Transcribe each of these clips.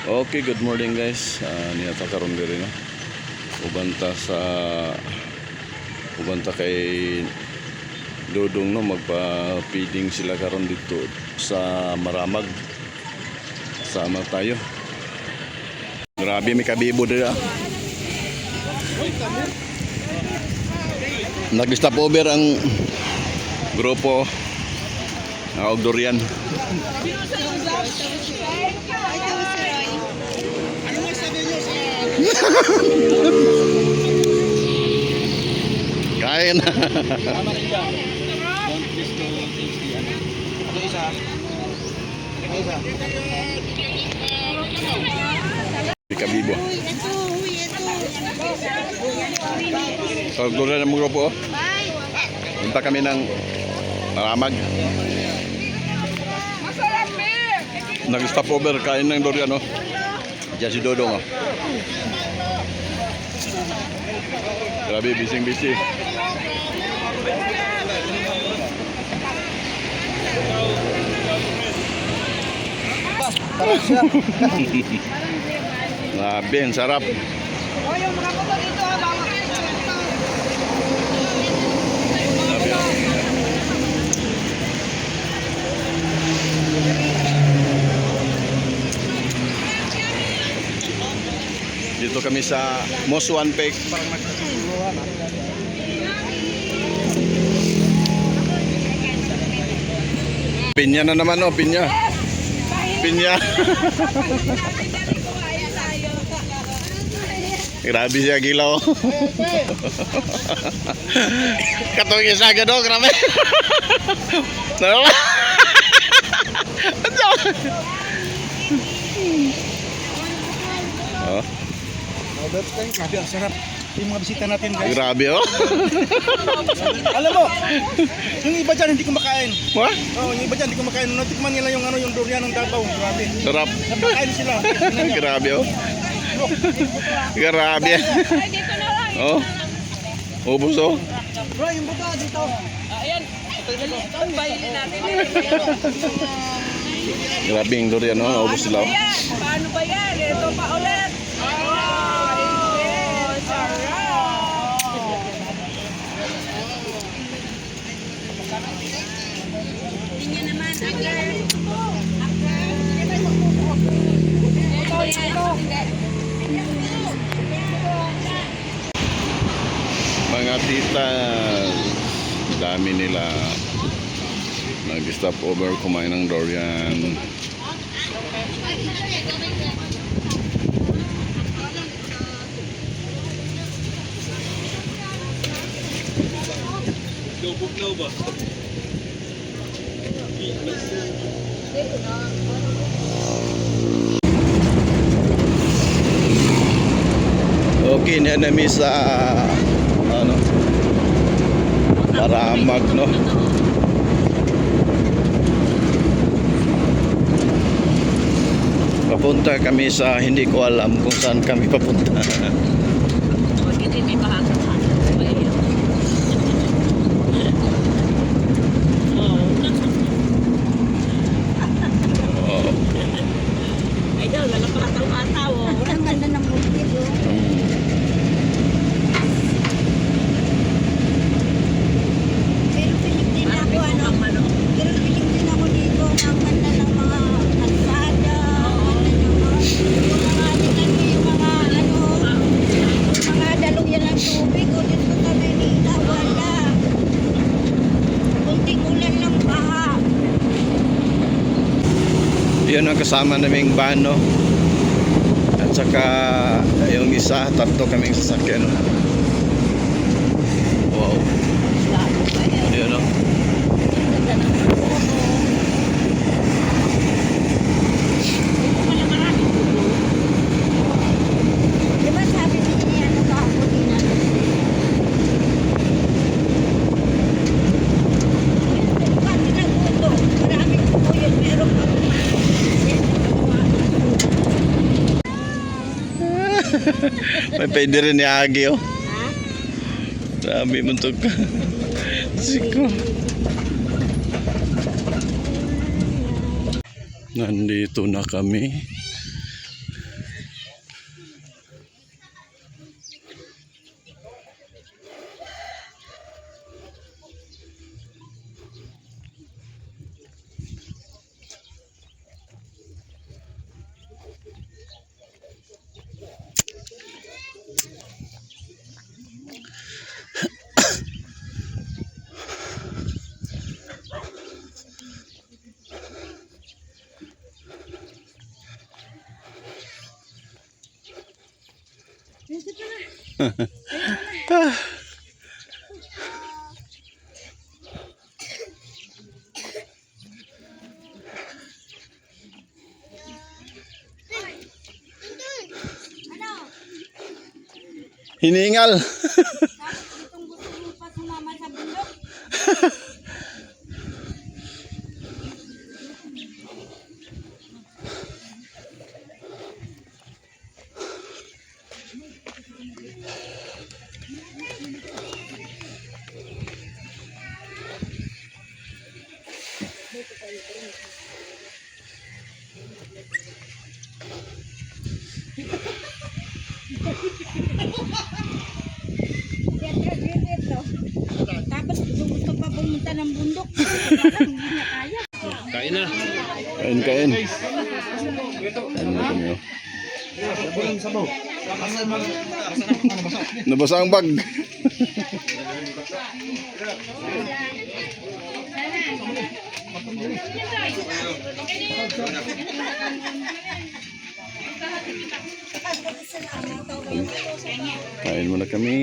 Okay, good morning guys. Niyata karon diri no. Ubanta kay Dodong no, magpa-feeding sila karon dito sa Maramag. Sama tayo. Grabe may kabibo diri ah. Nag-stop over ang grupo ng Dorian. Kaya na. Kabibo. So, doon na mga grupo. Punta kami ng Maramag. Nag-stop over, kain ng Dorian, no? Diyan si Dodong, oh. Grabe, bising-bising. Grabe, ang sarap. Dito kami sa Moswan Peak. Pinya na naman, oh, pinya. Pinya. Grabe siya gilaw. Katong isa gado, grabe. Oh. Grabe, ang sarap. Yung mga bisita natin, guys. Grabe, oh. Alam mo, yung iba dyan hindi kumakain. What? Oh, yung iba dyan hindi kumakain. Natikman nila yung yung durian ng Davao. Grabe. Sarap. Napakain sila. Grabe, oh. Grabe. Oh. Ubus, oh. Bro, yung baba dito. Ayan. Ito ang baili natin. Grabe yung durian, oh. Ubus sila, oh. Paano ba yan? Ito pa ulit. Mga tita, dami nila nag-stop over kumain ng durian. Okay, nanami sa Maramag, no? Papunta kami sa hindi ko alam kung saan kami papunta. Hindi may bahasa. Ay daw, lalapataw-ataw. Ang ganda ng bukid, oh. Pero piling din ako, ano? Pero piling din ako dito. Ang ganda ng mga kalsada. Mga daluyan ng tubig. O dito sa Manila, wala. Kunting ulan lang baha. Yan ang kasama naming van, no? At saka yung isa, tatlo kaming sasakyan. Wow. Yan, no? Diba sabi niya, ano ka ako din na? Pati na puto. Maraming puto yun. Meron pa May pwede rin ni Agi, oh. ha? Sabi mo ito ka. Siko. Nandito na kami Hiningal. Itong gusto mo pa sumama sa bundok. Tapos gusto pa pumunta ng bundok. Hindi na kaya. Kain na. Kain, kain. Kain na kami, oh. Nabasa ang bag. Kain muna kami.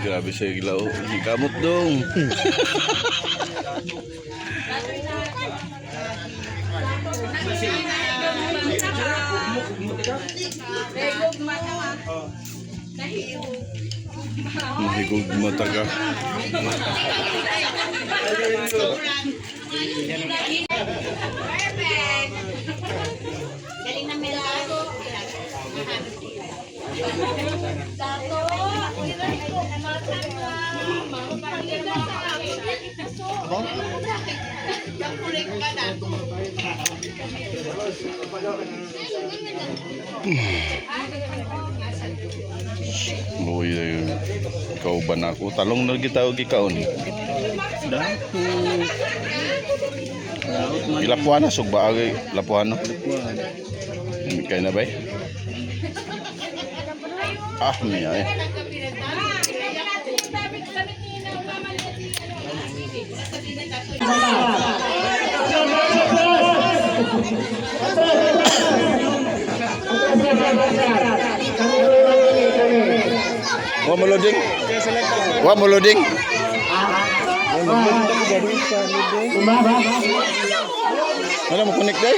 Grabe siya ilaw. Kamot dong. Mahigog mata ka. Galing na melago. Uy, kauban ako. Talong na kita og ikaon. Ilapuana sug baagay lapuano. Kay na bay? Ah, miya eh. Wa mo loading? Wa mo loading? Wala mo connect day?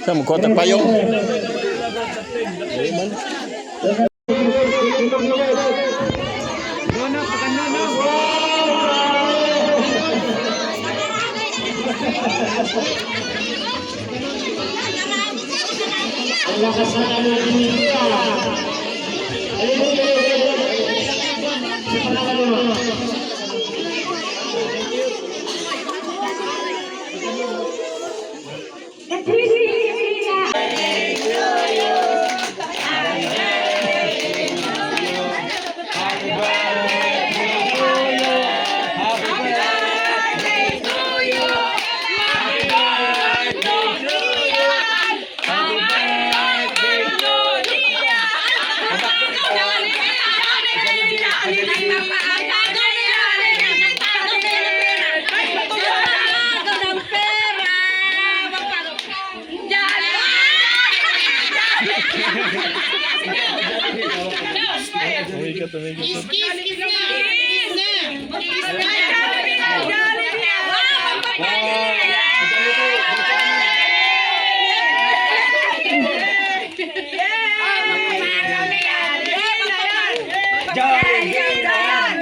Sa mo kota payong. Jollibee na yan.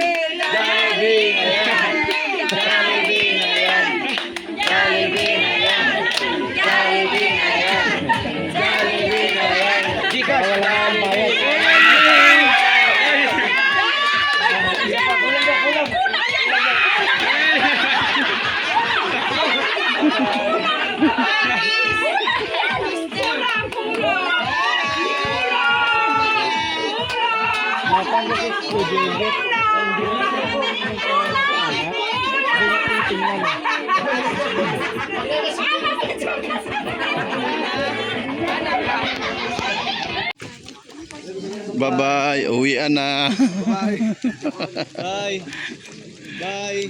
Bye-bye. Uwian na. Bye. Bye.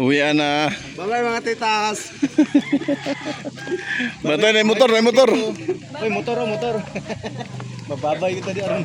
Uwian na. Bye-bye mga titas. Batay na yung motor, na yung motor. Oy, motor. Mababay kita di aron.